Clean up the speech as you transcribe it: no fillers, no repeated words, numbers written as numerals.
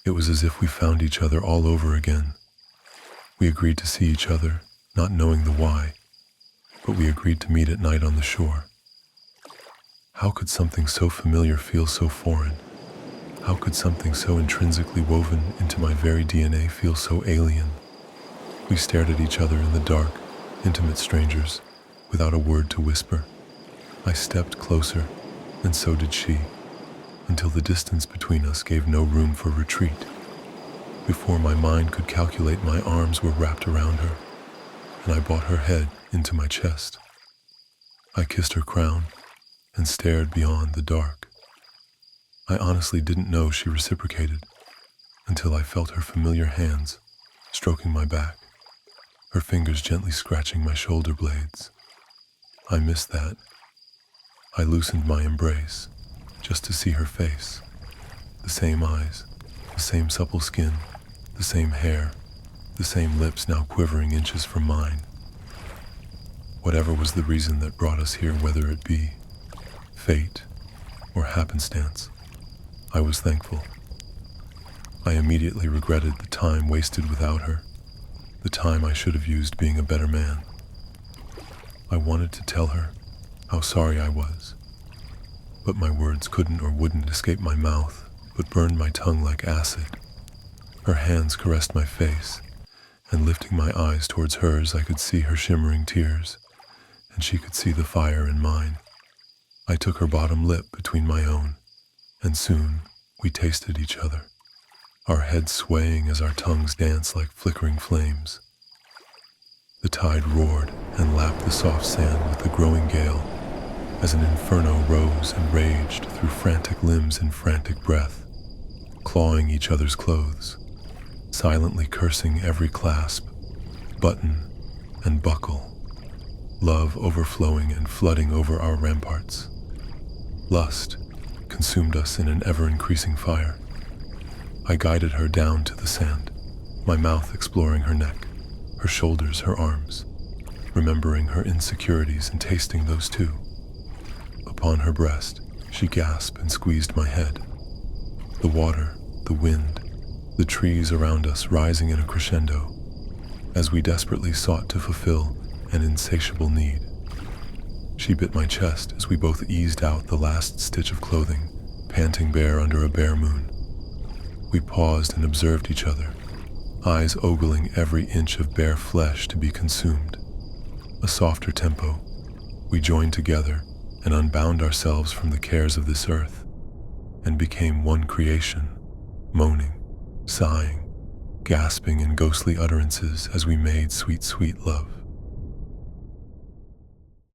It was as if we found each other all over again. We agreed to see each other, not knowing the why, but we agreed to meet at night on the shore. How could something so familiar feel so foreign? How could something so intrinsically woven into my very DNA feel so alien? We stared at each other in the dark, intimate strangers, without a word to whisper. I stepped closer, and so did she, until the distance between us gave no room for retreat. Before my mind could calculate, my arms were wrapped around her, and I brought her head into my chest. I kissed her crown and stared beyond the dark. I honestly didn't know she reciprocated until I felt her familiar hands stroking my back, her fingers gently scratching my shoulder blades. I missed that. I loosened my embrace just to see her face, the same eyes, the same supple skin, the same hair, the same lips now quivering inches from mine. Whatever was the reason that brought us here, whether it be fate or happenstance, I was thankful. I immediately regretted the time wasted without her, the time I should have used being a better man. I wanted to tell her how sorry I was, but my words couldn't or wouldn't escape my mouth, but burned my tongue like acid. Her hands caressed my face, and lifting my eyes towards hers, I could see her shimmering tears, and she could see the fire in mine. I took her bottom lip between my own, and soon we tasted each other, our heads swaying as our tongues danced like flickering flames. The tide roared and lapped the soft sand with the growing gale, as an inferno rose and raged through frantic limbs and frantic breath, clawing each other's clothes, silently cursing every clasp, button, and buckle, love overflowing and flooding over our ramparts. Lust consumed us in an ever-increasing fire. I guided her down to the sand, my mouth exploring her neck, her shoulders, her arms, remembering her insecurities and tasting those too. Upon her breast, she gasped and squeezed my head. The water, the wind, the trees around us rising in a crescendo, as we desperately sought to fulfill an insatiable need. She bit my chest as we both eased out the last stitch of clothing, panting bare under a bare moon. We paused and observed each other, eyes ogling every inch of bare flesh to be consumed. A softer tempo, we joined together and unbound ourselves from the cares of this earth, and became one creation, moaning, sighing, gasping in ghostly utterances as we made sweet, sweet love.